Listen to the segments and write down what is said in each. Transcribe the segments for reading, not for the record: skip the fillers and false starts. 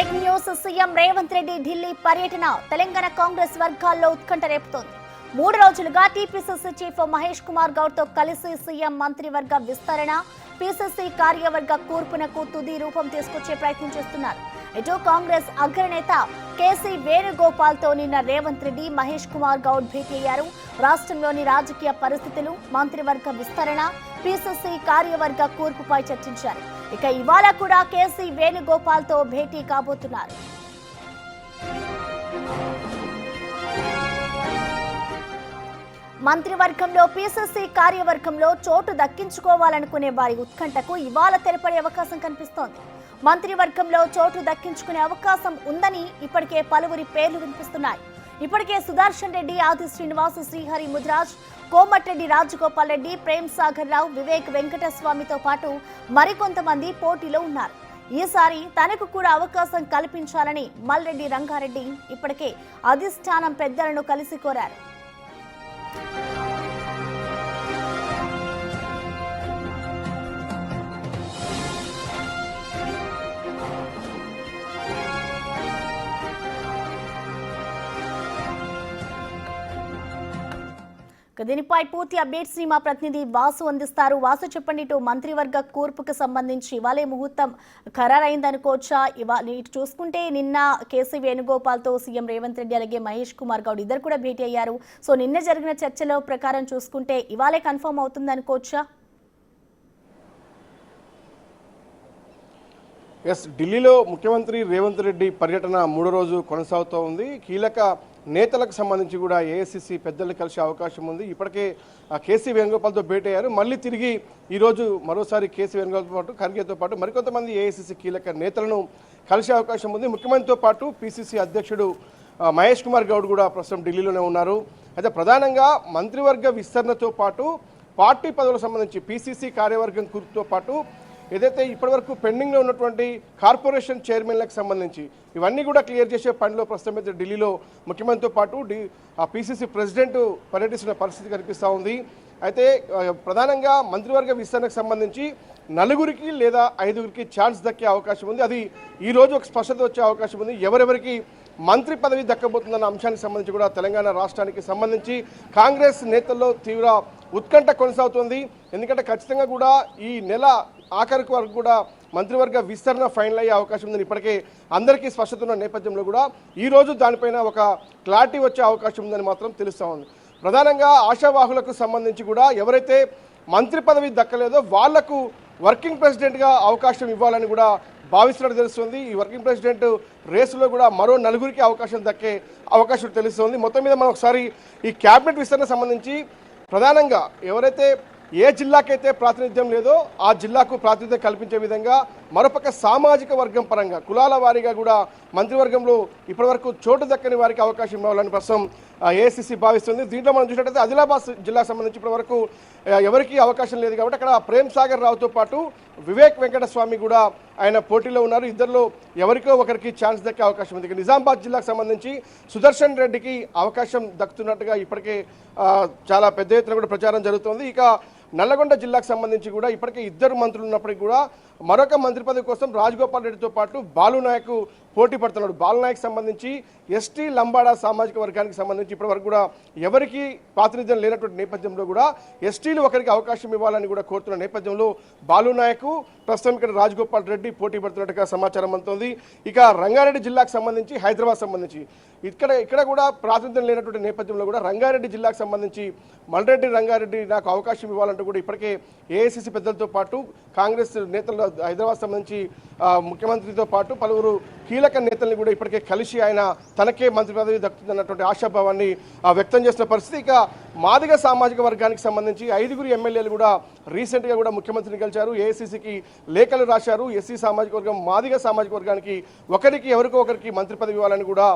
Breaking news. CM Revanth Reddy Delhi పర్యటన తెలంగాణ కాంగ్రెస్ వర్గాల్లో ఉత్కంఠ రేపుతోంది. 3 రోజులుగా టీపీసీసీ చీఫ్ మహేష్ కుమార్ గౌడ్ తో కలిసి సీఎం మంత్రివర్గ విస్తరణ, పీసీసీ కార్యవర్గ కూర్పునకు తుది రూపం తీసుకొచ్చే ప్రయత్నం చేస్తున్నారు. ఇటు కాంగ్రెస్ అగ్రనేత కేసీ వేణుగోపాల్ తో నిన్న రేవంత్ రెడ్డి, మహేష్ కుమార్ గౌడ్ భేటీ అయ్యారు. రాష్ట్రంలోని రాజకీయ పరిస్థితులు, మంత్రివర్గ విస్తరణ, పీసీసీ కార్యవర్గ కూర్పుపై చర్చించారు. ఇక ఇవాళ కూడా కేసీ వేణుగోపాల్ తో భేటీ కాబోతున్నారు. మంత్రివర్గంలో, పీసీసీ కార్యవర్గంలో చోటు దక్కించుకోవాలనుకునే వారి ఉత్కంఠకు ఇవాళ తెరపడే అవకాశం కనిపిస్తోంది. మంత్రివర్గంలో చోటు దక్కించుకునే అవకాశం ఉందని ఇప్పటికే పలువురి పేర్లు వినిపిస్తున్నాయి. ఇప్పటికే సుదర్శన్ రెడ్డి, ఆది శ్రీనివాస్, శ్రీహరి ముదిరాజ్, కోమటిరెడ్డి రాజగోపాల్ రెడ్డి, ప్రేమ్ సాగర్ రావు, వివేక్ వెంకటస్వామితో పాటు మరికొంతమంది పోటీలో ఉన్నారు. ఈసారి తనకు కూడా అవకాశం కల్పించాలని మల్రెడ్డి రంగారెడ్డి ఇప్పటికే అధిష్టానం పెద్దలను కలిసి కోరారు. దీనిపై పూర్తి అప్డేట్స్ ని మా ప్రతినిధి వాసు అందిస్తారు. వాసు, చెప్పండి, ఇటు మంత్రివర్గ కూర్పుకు సంబంధించి ఇవాళే ముహూర్తం ఖరారైందనుకోవచ్చా? ఇవాళ ఇటు చూసుకుంటే నిన్న కేసీ వేణుగోపాల్ తో సీఎం రేవంత్ రెడ్డి అలాగే మహేష్ కుమార్ గౌడ్ ఇద్దరు కూడా భేటీ అయ్యారు. సో నిన్న జరిగిన చర్చల ప్రకారం చూసుకుంటే ఇవాళే కన్ఫర్మ్ అవుతుంది అనుకోవచ్చా? ఎస్, ఢిల్లీలో ముఖ్యమంత్రి రేవంత్ రెడ్డి పర్యటన 3వ రోజు కొనసాగుతూ ఉంది. కీలక నేతలకు సంబంధించి కూడా ఏఐసీసీ పెద్దలు కలిసే అవకాశం ఉంది. ఇప్పటికే కేసీ వేణుగోపాల్తో భేటీ అయ్యారు. మళ్ళీ తిరిగి ఈరోజు మరోసారి కేసీ వేణుగోపాల్తో పాటు, ఖర్గేతో పాటు మరికొంతమంది ఏఐసీసీ కీలక నేతలను కలిసే అవకాశం ఉంది. ముఖ్యమంత్రితో పాటు పీసీసీ అధ్యక్షుడు మహేష్ కుమార్ గౌడ్ కూడా ప్రస్తుతం ఢిల్లీలోనే ఉన్నారు. అయితే ప్రధానంగా మంత్రివర్గ విస్తరణతో పాటు పార్టీ పదవులకు సంబంధించి పీసీసీ కార్యవర్గం కూర్పుతో పాటు ఏదైతే ఇప్పటివరకు పెండింగ్లో ఉన్నటువంటి కార్పొరేషన్ చైర్మన్లకు సంబంధించి ఇవన్నీ కూడా క్లియర్ చేసే పనిలో ప్రస్తుతం అయితే ఢిల్లీలో ముఖ్యమంత్రితో పాటు పీసీసీ ప్రెసిడెంట్ పర్యటిస్తున్న పరిస్థితి కనిపిస్తూ ఉంది. అయితే ప్రధానంగా మంత్రివర్గ విస్తరణకు సంబంధించి 4 లేదా 5 ఛాన్స్ దక్కే అవకాశం ఉంది. అది ఈరోజు ఒక స్పష్టత వచ్చే అవకాశం ఉంది. ఎవరెవరికి మంత్రి పదవి దక్కబోతుందన్న అంశానికి సంబంధించి కూడా తెలంగాణ రాష్ట్రానికి సంబంధించి కాంగ్రెస్ నేతల్లో తీవ్ర ఉత్కంఠ కొనసాగుతుంది. ఎందుకంటే ఖచ్చితంగా కూడా ఈ నెల ఆఖరికి వరకు కూడా మంత్రివర్గ విస్తరణ ఫైనల్ అయ్యే అవకాశం ఉందని ఇప్పటికే అందరికీ స్పష్టత ఉన్న నేపథ్యంలో కూడా ఈరోజు దానిపైన ఒక క్లారిటీ వచ్చే అవకాశం ఉందని మాత్రం తెలుస్తూ ఉంది. ప్రధానంగా ఆశావాహులకు సంబంధించి కూడా ఎవరైతే మంత్రి పదవి దక్కలేదో వాళ్లకు వర్కింగ్ ప్రెసిడెంట్గా అవకాశం ఇవ్వాలని కూడా భావిస్తున్నట్టు తెలుస్తుంది. ఈ వర్కింగ్ ప్రెసిడెంట్ రేసులో కూడా మరో 4 అవకాశం దక్కే అవకాశం తెలుస్తుంది. మొత్తం మీద మనం ఒకసారి ఈ క్యాబినెట్ విస్తరణ సంబంధించి ప్రధానంగా ఎవరైతే ఏ జిల్లాకైతే ప్రాతినిధ్యం లేదో ఆ జిల్లాకు ప్రాతినిధ్యం కల్పించే విధంగా మరోపక్క సామాజిక వర్గం పరంగా కులాల వారీగా కూడా మంత్రివర్గంలో ఇప్పటివరకు చోటు దక్కని వారికి అవకాశం ఇవ్వాలని ప్రస్తుతం ఏఐసీసీ భావిస్తుంది. దీంట్లో మనం చూసినట్టయితే ఆదిలాబాద్ జిల్లాకు సంబంధించి ఇప్పటివరకు ఎవరికి అవకాశం లేదు కాబట్టి అక్కడ ప్రేమ్ సాగర్ రావుతో పాటు వివేక్ వెంకటస్వామి కూడా ఆయన పోటీలో ఉన్నారు. ఇద్దరిలో ఎవరికో ఒకరికి ఛాన్స్ దక్కే అవకాశం ఉంది. నిజామాబాద్ జిల్లాకు సంబంధించి సుదర్శన్ రెడ్డికి అవకాశం దక్కుతున్నట్టుగా ఇప్పటికే చాలా పెద్ద ఎత్తున కూడా ప్రచారం జరుగుతోంది. ఇక నల్లగొండ జిల్లాకు సంబంధించి కూడా ఇప్పటికే 2 మంత్రులు ఉన్నప్పటికీ కూడా మరొక మంత్రి పదవి కోసం రాజగోపాల్ రెడ్డితో పాటు బాలునాయక్ పోటీ పడుతున్నాడు. బాలునాయక్ సంబంధించి ఎస్టీ లంబాడా సామాజిక వర్గానికి సంబంధించి ఇప్పటివరకు కూడా ఎవరికి ప్రాతినిధ్యం లేనటువంటి నేపథ్యంలో కూడా ఎస్టీలు ఒకరికి అవకాశం ఇవ్వాలని కూడా కోరుతున్న నేపథ్యంలో బాలునాయక్ ప్రస్తుతం ఇక్కడ రాజగోపాల్ రెడ్డి పోటీ పడుతున్నట్టుగా సమాచారం అందుతోంది. ఇక రంగారెడ్డి జిల్లాకు సంబంధించి, హైదరాబాద్ సంబంధించి ఇక్కడ కూడా ప్రాతినిధ్యం లేనటువంటి నేపథ్యంలో కూడా రంగారెడ్డి జిల్లాకు సంబంధించి మల్రెడ్డి రంగారెడ్డి నాకు అవకాశం ఇవ్వాలంటూ కూడా ఇప్పటికే ఏఐసీసీ పెద్దలతో పాటు కాంగ్రెస్ నేతలు హైదరాబాద్ సంబంధించి ముఖ్యమంత్రితో పాటు పలువురు కీలక నేతల్ని కూడా ఇప్పటికే కలిసి ఆయన తనకే మంత్రి పదవి దక్కుతుందన్నటువంటి ఆశాభావాన్ని వ్యక్తం చేస్తున్న పరిస్థితి. ఇక మాదిగ సామాజిక వర్గానికి సంబంధించి 5 ఎమ్మెల్యేలు కూడా రీసెంట్గా కూడా ముఖ్యమంత్రిని కలిశారు. ఏఐసీసీకి లేఖలు రాశారు. ఎస్సీ సామాజిక వర్గం, మాదిగ సామాజిక వర్గానికి ఎవరికో ఒకరికి మంత్రి పదవి ఇవ్వాలని కూడా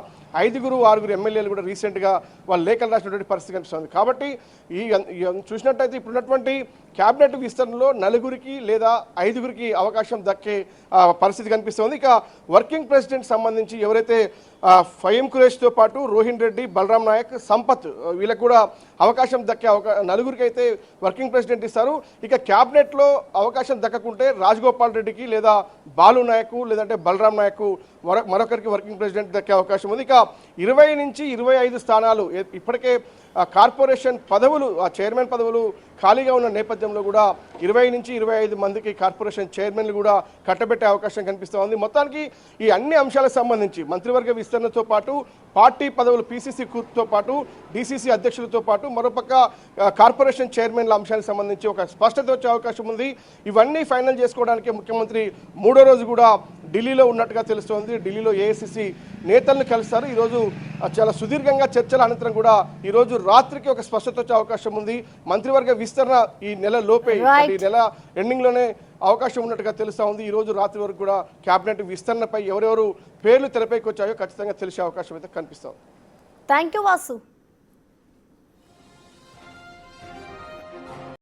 5-6 ఎమ్మెల్యేలు కూడా రీసెంట్గా వాళ్ళు లేఖలు రాసినటువంటి పరిస్థితి కనిపిస్తుంది. కాబట్టి ఈ చూసినట్టయితే ఇప్పుడున్నటువంటి మళ్ళీ క్యాబినెట్ విస్తరణలో 4 లేదా 5 అవకాశం దక్కే పరిస్థితి కనిపిస్తోంది. ఇక వర్కింగ్ ప్రెసిడెంట్ సంబంధించి ఎవరైతే ఫయీం ఖురేషితో పాటు రోహిన్ రెడ్డి, బలరాం నాయక్, సంపత్ వీళ్ళకు కూడా అవకాశం దక్కే 4 అయితే వర్కింగ్ ప్రెసిడెంట్ ఇస్తారు. ఇక క్యాబినెట్లో అవకాశం దక్కకుంటే రాజగోపాల్ రెడ్డికి లేదా బాలు నాయక్ లేదంటే బలరాం నాయక్ మరొకరికి వర్కింగ్ ప్రెసిడెంట్ దక్కే అవకాశం ఉంది. ఇక 20 నుంచి 25 స్థానాలు ఇప్పటికే కార్పొరేషన్ పదవులు, చైర్మన్ పదవులు ఖాళీగా ఉన్న నేపథ్యంలో కూడా 20 నుంచి 25 మందికి కార్పొరేషన్ చైర్మన్లు కూడా కట్టబెట్టే అవకాశం కనిపిస్తోంది. మొత్తానికి ఈ అన్ని అంశాలకు సంబంధించి మంత్రివర్గ విస్తరణతో పాటు పార్టీ పదవులు పీసీసీ కూర్పుతో పాటు డీసీసీ అధ్యక్షులతో పాటు మరోపక్క కార్పొరేషన్ చైర్మన్ల అంశానికి సంబంధించి ఒక స్పష్టత వచ్చే అవకాశం ఉంది. ఇవన్నీ ఫైనల్ చేసుకోవడానికి ముఖ్యమంత్రి 3వ రోజు కూడా ఢిల్లీలో ఉన్నట్టుగా తెలుస్తోంది. ఢిల్లీలో ఏఐసీసీ నేతలను కలుస్తారు. ఈరోజు చాలా సుదీర్ఘంగా చర్చల అనంతరం కూడా ఈరోజు రాత్రికి ఒక స్పష్టత వచ్చే అవకాశం ఉంది. మంత్రివర్గ విస్తరణ ఈ నెల లోపే, ఈ నెల ఎండింగ్లోనే అవకాశం ఉన్నట్టుగా తెలుస్తూ ఉంది. ఈ రోజు రాత్రి వరకు కూడా క్యాబినెట్ విస్తరణపై ఎవరెవరు పేర్లు తెరపైకి వచ్చాయో ఖచ్చితంగా తెలిసే అవకాశం అయితే కనిపిస్తుంది. Thank you Vasu.